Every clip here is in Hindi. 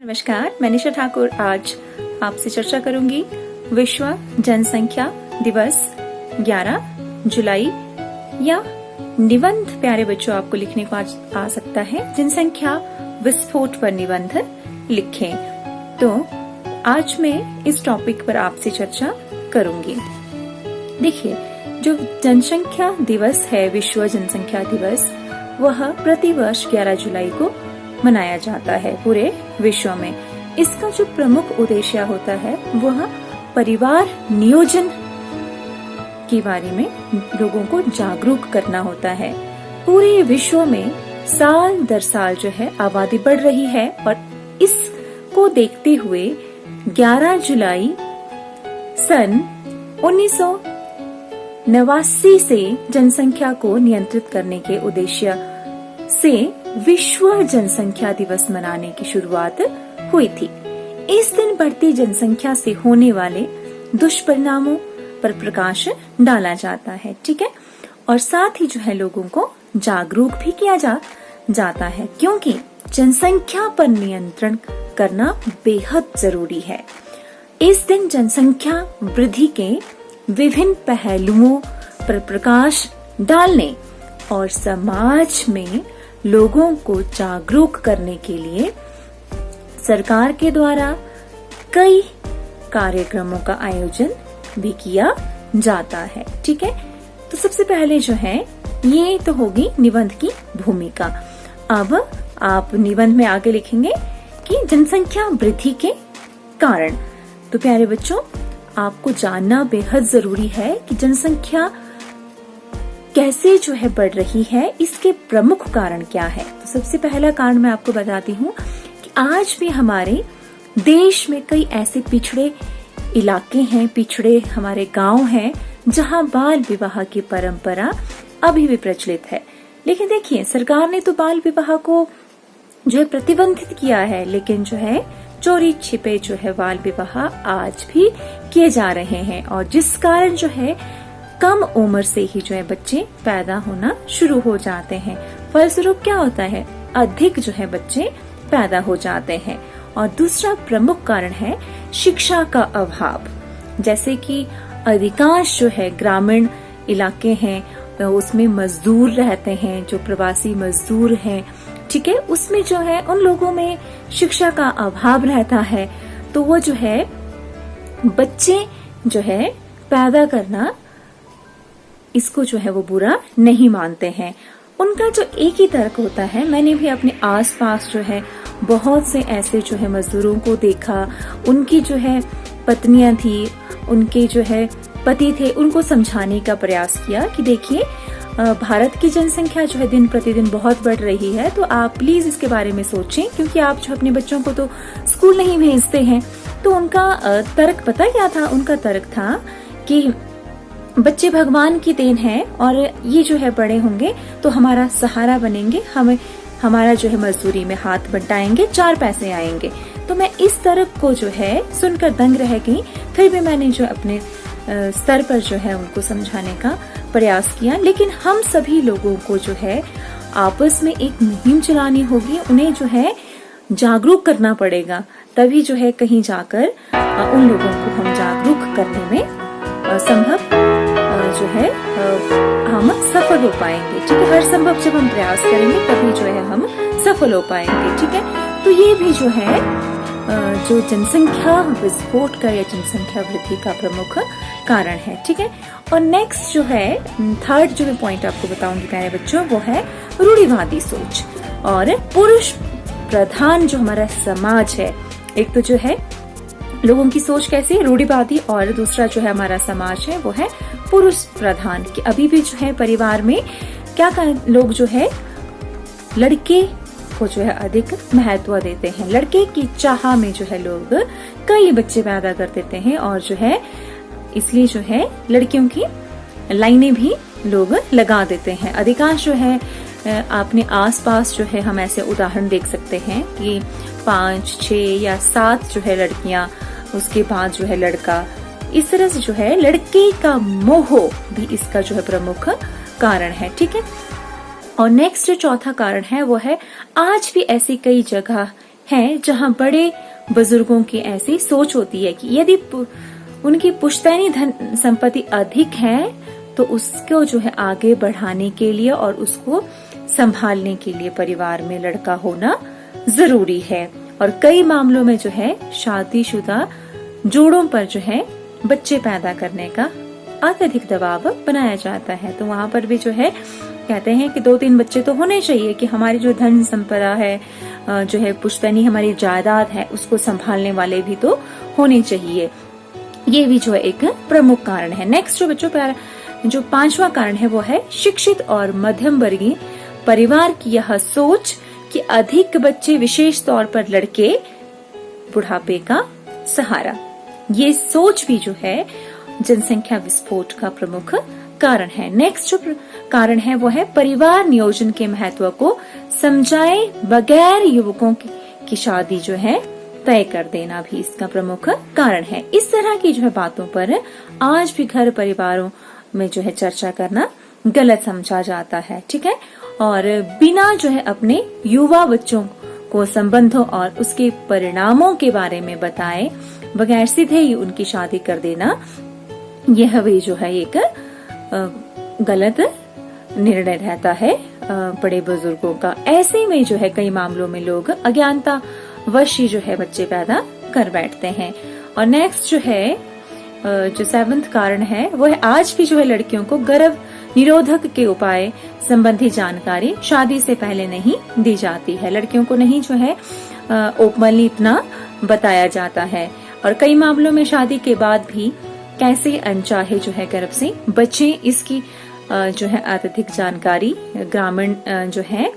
नमस्कार, मैं निशा ठाकुर आज आपसे चर्चा करूंगी विश्व जनसंख्या दिवस 11 जुलाई या निबंध। प्यारे बच्चों, आपको लिखने को आ सकता है जनसंख्या विस्फोट पर निबंध लिखें। तो आज मैं इस टॉपिक पर आपसे चर्चा करूंगी। देखिए, जो जनसंख्या दिवस है, विश्व जनसंख्या दिवस, वह प्रतिवर्ष 11 जुलाई को मनाया जाता है पूरे विश्व में। इसका जो प्रमुख उद्देश्य होता है वह परिवार नियोजन के बारे में लोगों को जागरूक करना होता है। पूरे विश्व में साल दर साल जो है आबादी बढ़ रही है और इसको देखते हुए 11 जुलाई सन 1989 से जनसंख्या को नियंत्रित करने के उद्देश्य से विश्व जनसंख्या दिवस मनाने की शुरुआत हुई थी। इस दिन बढ़ती जनसंख्या से होने वाले दुष्परिणामों पर प्रकाश डाला जाता है, ठीक है, और साथ ही जो है लोगों को जागरूक भी किया जाता है, क्योंकि जनसंख्या पर नियंत्रण करना बेहद जरूरी है। इस दिन जनसंख्या वृद्धि के विभिन्न पहलुओं पर प्रकाश डालने और समाज में लोगों को जागरूक करने के लिए सरकार के द्वारा कई कार्यक्रमों का आयोजन भी किया जाता है, ठीक है। तो सबसे पहले जो है ये तो होगी निबंध की भूमिका। अब आप निबंध में आगे लिखेंगे कि जनसंख्या वृद्धि के कारण। तो प्यारे बच्चों, आपको जानना बेहद जरूरी है कि जनसंख्या कैसे जो है बढ़ रही है, इसके प्रमुख कारण क्या है। तो सबसे पहला कारण मैं आपको बताती हूँ कि आज भी हमारे देश में कई ऐसे पिछड़े इलाके हैं, पिछड़े हमारे गांव हैं, जहां बाल विवाह की परंपरा अभी भी प्रचलित है। लेकिन देखिए, सरकार ने तो बाल विवाह को जो है प्रतिबंधित किया है, लेकिन जो है चोरी छिपे जो है बाल विवाह आज भी किए जा रहे हैं, और जिस कारण जो है कम उम्र से ही जो है बच्चे पैदा होना शुरू हो जाते हैं। फलस्वरूप क्या होता है, अधिक जो है बच्चे पैदा हो जाते हैं। और दूसरा प्रमुख कारण है शिक्षा का अभाव। जैसे कि अधिकांश जो है ग्रामीण इलाके हैं, उसमें मजदूर रहते हैं, जो प्रवासी मजदूर हैं, ठीक है, उसमें जो है उन लोगों में शिक्षा का अभाव रहता है। तो वो जो है बच्चे जो है पैदा करना, इसको जो है वो बुरा नहीं मानते हैं। उनका जो एक ही तर्क होता है, मैंने भी अपने आसपास जो है बहुत से ऐसे जो है मजदूरों को देखा, उनकी जो है पत्नियां थी, उनके जो है पति थे, उनको समझाने का प्रयास किया कि देखिए, भारत की जनसंख्या जो है दिन प्रतिदिन बहुत बढ़ रही है, तो आप प्लीज इसके बारे में सोचें, क्योंकि आप जो अपने बच्चों को तो स्कूल नहीं भेजते हैं। तो उनका तर्क पता क्या था? उनका तर्क था कि बच्चे भगवान की देन है और ये जो है बड़े होंगे तो हमारा सहारा बनेंगे, हमारा जो है मजदूरी में हाथ बंटाएंगे, 4 पैसे आएंगे। तो मैं इस तर्क को जो है सुनकर दंग रह गई। फिर भी मैंने जो अपने स्तर पर जो है उनको समझाने का प्रयास किया। लेकिन हम सभी लोगों को जो है आपस में एक मुहिम चलानी होगी, उन्हें जो है जागरूक करना पड़ेगा, तभी जो है कहीं जाकर उन लोगों को हम जागरूक करने में संभव जो है हम सफल हो पाएंगे, ठीक है। हर संभव जब हम प्रयास करेंगे तभी जो है हम सफल हो पाएंगे, ठीक है। तो ये भी जो है जो जनसंख्या विस्फोट का या जनसंख्या वृद्धि का प्रमुख कारण है, ठीक है। और नेक्स्ट जो है थर्ड जो मैं पॉइंट आपको बताऊंगी प्यारे बच्चों, वो है रूढ़िवादी सोच और पुरुष प्रधान जो हमारा समाज है। एक तो जो है लोगों की सोच कैसी है, रूढ़िवादी, और दूसरा जो है हमारा समाज है वो है पुरुष प्रधान। कि अभी भी जो है परिवार में क्या लोग जो है लड़के को जो है अधिक महत्व देते हैं। लड़के की चाह में जो है लोग कई बच्चे पैदा कर देते हैं, और जो है इसलिए जो है लड़कियों की लाइनें भी लोग लगा देते हैं। अधिकांश जो है अपने आसपास जो है हम ऐसे उदाहरण देख सकते हैं कि 5, 6 या 7 जो है लड़कियां, उसके बाद जो है लड़का, इस तरह से जो है लड़के का मोह भी इसका जो है प्रमुख कारण है, ठीक है। और नेक्स्ट जो चौथा कारण है वो है आज भी ऐसी कई जगह हैं जहां बड़े बुजुर्गों की ऐसी सोच होती है कि यदि उनकी पुश्तैनी धन संपत्ति अधिक है तो उसको जो है आगे बढ़ाने के लिए और उसको संभालने के लिए परिवार में लड़का होना जरूरी है। और कई मामलों में जो है शादीशुदा जोड़ों पर जो है बच्चे पैदा करने का अत्यधिक दबाव बनाया जाता है। तो वहां पर भी जो है कहते हैं कि 2-3 बच्चे तो होने चाहिए कि हमारी जो धन संपदा है, जो है पुश्तैनी हमारी जायदाद है, उसको संभालने वाले भी तो होने चाहिए। ये भी जो है एक प्रमुख कारण है। नेक्स्ट जो बच्चों प्यारा जो 5वां कारण है वो है शिक्षित और मध्यम वर्गीय परिवार की यह सोच कि अधिक बच्चे, विशेष तौर पर लड़के, बुढ़ापे का सहारा। ये सोच भी जो है जनसंख्या विस्फोट का प्रमुख कारण है। नेक्स्ट जो कारण है वो है परिवार नियोजन के महत्व को समझाए बगैर युवकों की शादी जो है तय कर देना भी इसका प्रमुख कारण है। इस तरह की जो है बातों पर आज भी घर परिवारों में जो है चर्चा करना गलत समझा जाता है, ठीक है। और बिना जो है अपने युवा बच्चों को संबंधों और उसके परिणामों के बारे में बताए बगैर सीधे ही उनकी शादी कर देना, यह भी जो है एक गलत निर्णय रहता है बड़े बुजुर्गों का। ऐसे में जो है कई मामलों में लोग अज्ञानता वश ही जो है बच्चे पैदा कर बैठते हैं। और नेक्स्ट जो है जो 7वां कारण है वो है आज भी जो है लड़कियों को गर्भ निरोधक के उपाय संबंधी जानकारी शादी से पहले नहीं दी जाती है। लड़कियों को नहीं जो है ओपनली इतना बताया जाता है। और कई मामलों में शादी के बाद भी कैसे अनचाहे जो है गर्भ से बचे, इसकी जो है अत्यधिक जानकारी ग्रामीण जो है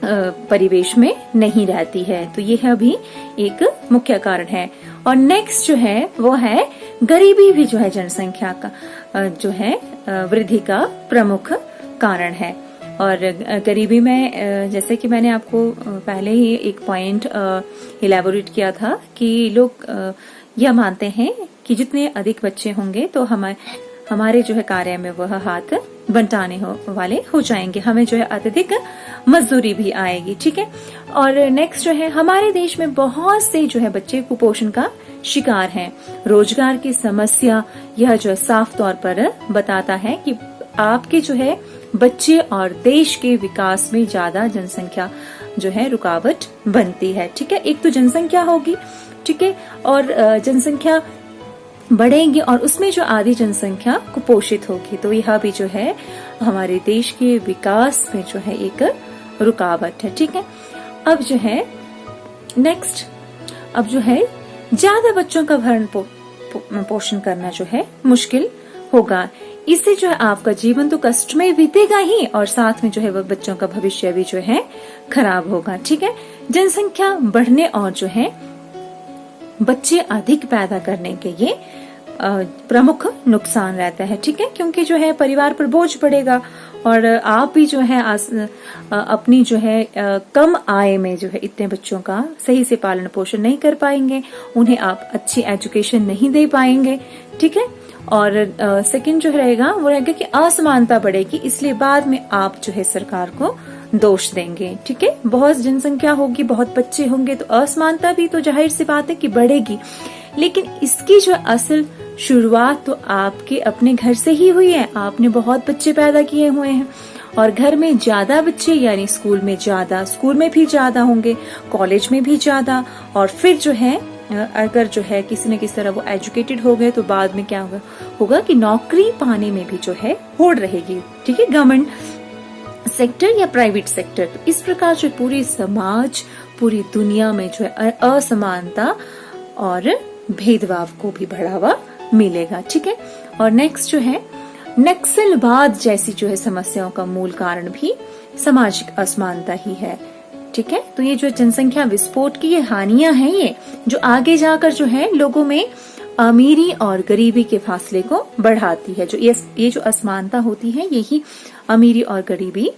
परिवेश में नहीं रहती है। तो यह भी एक मुख्य कारण है। और नेक्स्ट जो है वो है गरीबी भी जो है जनसंख्या का जो है वृद्धि का प्रमुख कारण है। और गरीबी में जैसे कि मैंने आपको पहले ही एक पॉइंट इलैबोरेट किया था कि लोग यह मानते हैं कि जितने अधिक बच्चे होंगे तो हमारे जो है कार्य में वह हाथ बंटाने वाले हो जाएंगे, हमें जो है अत्यधिक मजदूरी भी आएगी, ठीक है। और नेक्स्ट जो है हमारे देश में बहुत से जो है बच्चे कुपोषण का शिकार हैं। रोजगार की समस्या यह जो है साफ तौर पर बताता है कि आपके जो है बच्चे और देश के विकास में ज्यादा जनसंख्या जो है रुकावट बनती है, ठीक है। एक तो जनसंख्या होगी, ठीक है, और जनसंख्या बढ़ेगी और उसमें जो आधी जनसंख्या कुपोषित होगी, तो यह भी जो है हमारे देश के विकास में जो है एक रुकावट है, ठीक है। अब जो है नेक्स्ट, अब जो है ज्यादा बच्चों का भरण पोषण करना जो है मुश्किल होगा। इससे जो है आपका जीवन तो कष्ट में बीतेगा ही और साथ में जो है वह बच्चों का भविष्य भी जो है खराब होगा, ठीक है। जनसंख्या बढ़ने और जो है बच्चे अधिक पैदा करने के ये प्रमुख नुकसान रहता है, ठीक है, क्योंकि जो है परिवार पर बोझ पड़ेगा और आप भी जो है अपनी जो है कम आय में जो है इतने बच्चों का सही से पालन पोषण नहीं कर पाएंगे, उन्हें आप अच्छी एजुकेशन नहीं दे पाएंगे, ठीक है। और सेकंड जो रहेगा वो रहेगा कि असमानता बढ़ेगी, इसलिए बाद में आप जो है सरकार को दोष देंगे, ठीक है। बहुत जनसंख्या होगी, बहुत बच्चे होंगे तो असमानता भी तो जाहिर सी बात है कि बढ़ेगी, लेकिन इसकी जो असल शुरुआत तो आपके अपने घर से ही हुई है। आपने बहुत बच्चे पैदा किए हुए हैं और घर में ज्यादा बच्चे यानी स्कूल में भी ज्यादा होंगे, कॉलेज में भी ज्यादा, और फिर जो है अगर जो है किसी न किसी तरह वो एजुकेटेड हो गए तो बाद में क्या होगा कि नौकरी पाने में भी जो है होड़ रहेगी, ठीक है, गवर्नमेंट सेक्टर या प्राइवेट सेक्टर। तो इस प्रकार जो पूरी समाज, पूरी दुनिया में जो है असमानता और भेदभाव को भी बढ़ावा मिलेगा, ठीक है। और नेक्स्ट जो है नक्सलवाद जैसी जो है समस्याओं का मूल कारण भी सामाजिक असमानता ही है, ठीक है। तो ये जो जनसंख्या विस्फोट की ये हानियां हैं, ये जो आगे जाकर जो है लोगों में अमीरी और गरीबी के फासले को बढ़ाती है। जो ये जो असमानता होती है यही अमीरी और गरीबी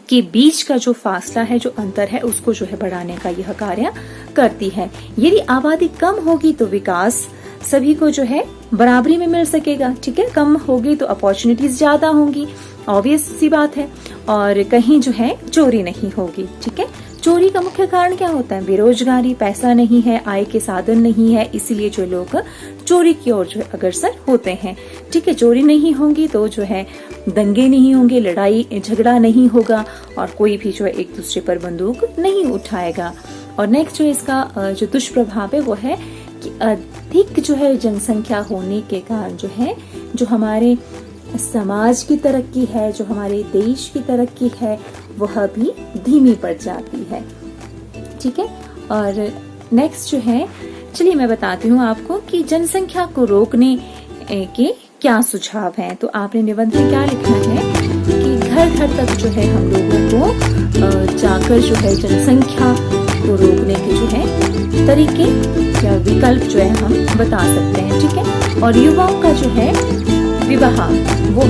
के बीच का जो फासला है, जो अंतर है, उसको जो है बढ़ाने का यह कार्य करती है। यदि आबादी कम होगी तो विकास सभी को जो है बराबरी में मिल सकेगा, ठीक है। कम होगी तो अपॉर्चुनिटीज ज्यादा होंगी, ऑब्वियस सी बात है, और कहीं जो है चोरी नहीं होगी, ठीक है। चोरी का मुख्य कारण क्या होता है? बेरोजगारी, पैसा नहीं है, आय के साधन नहीं है, इसीलिए जो लोग चोरी की ओर जो है अग्रसर होते हैं। ठीक है, चोरी नहीं होगी तो जो है दंगे नहीं होंगे, लड़ाई झगड़ा नहीं होगा और कोई भी जो है एक दूसरे पर बंदूक नहीं उठाएगा। और नेक्स्ट जो इसका जो दुष्प्रभाव है वो है कि अधिक जो है जनसंख्या होने के कारण जो है जो हमारे समाज की तरक्की है, जो हमारे देश की तरक्की है, वह भी धीमी पड़ जाती है। ठीक है, और नेक्स्ट जो है, चलिए मैं बताती हूँ आपको कि जनसंख्या को रोकने के क्या सुझाव हैं। तो आपने निबंध में क्या लिखना है कि घर घर तक जो है हम लोगों को जाकर जो है जनसंख्या को रोकने के जो है तरीके या विकल्प जो है हम बता सकते हैं। ठीक है, और युवाओं का जो है विवाह वो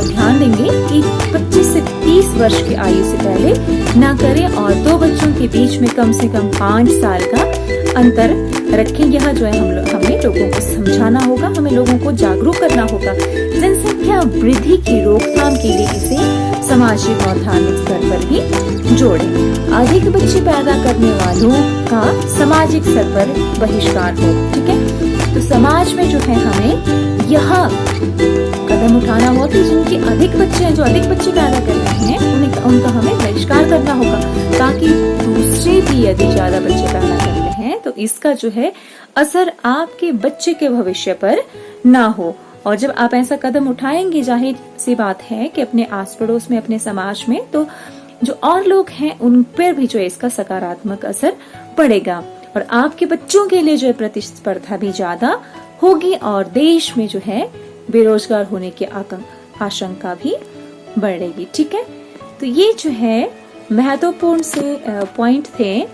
ध्यान देंगे कि 25 से 30 वर्ष की आयु से पहले ना करें और 2 बच्चों के बीच में कम से कम 5 साल का अंतर रखें। यह जो है हमें लोगों को समझाना होगा, हमें लोगों को जागरूक करना होगा। जनसंख्या वृद्धि की रोकथाम के लिए इसे सामाजिक और धार्मिक स्तर पर भी जोड़ें। अधिक बच्चे पैदा करने वालों का सामाजिक स्तर पर बहिष्कार हो। ठीक है, तो समाज में जो है हमें यह कदम उठाना होगा कि जिनके अधिक बच्चे हैं, जो अधिक बच्चे पैदा कर रहे हैं, उनका हमें बहिष्कार करना होगा, ताकि दूसरे भी यदि ज्यादा बच्चे पैदा करते हैं तो इसका जो है असर आपके बच्चे के भविष्य पर ना हो। और जब आप ऐसा कदम उठाएंगे, जाहिर सी बात है कि अपने आस पड़ोस में, अपने समाज में, तो जो और लोग हैं उन पर भी जो है इसका सकारात्मक असर पड़ेगा और आपके बच्चों के लिए जो है प्रतिस्पर्धा भी ज्यादा होगी और देश में जो है बेरोजगार होने की आशंका भी बढ़ेगी। ठीक है, तो ये जो है महत्वपूर्ण से पॉइंट थे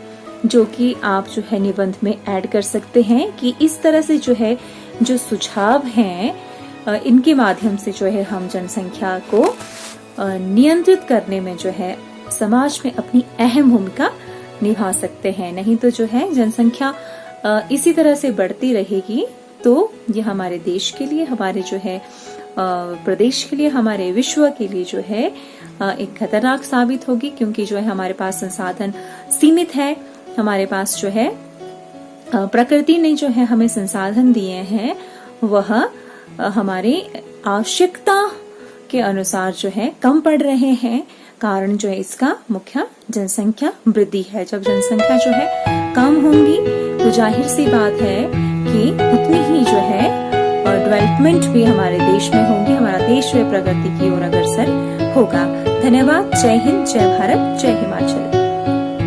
जो कि आप जो है निबंध में ऐड कर सकते हैं कि इस तरह से जो है जो सुझाव हैं इनके माध्यम से जो है हम जनसंख्या को नियंत्रित करने में जो है समाज में अपनी अहम भूमिका निभा सकते हैं। नहीं तो जो है जनसंख्या इसी तरह से बढ़ती रहेगी तो ये हमारे देश के लिए, हमारे जो है प्रदेश के लिए, हमारे विश्व के लिए जो है एक खतरनाक साबित होगी, क्योंकि जो है हमारे पास संसाधन सीमित है। हमारे पास जो है प्रकृति ने जो है हमें संसाधन दिए हैं वह हमारी आवश्यकता के अनुसार जो है कम पड़ रहे हैं। कारण जो है इसका मुख्य जनसंख्या वृद्धि है। जब जनसंख्या जो है कम होंगी तो जाहिर सी बात है कि उतनी ही जो है डेवलपमेंट भी हमारे देश में होगी, हमारा देश जो है प्रगति की ओर अग्रसर होगा। धन्यवाद। जय हिंद, जय भारत, जय हिमाचल।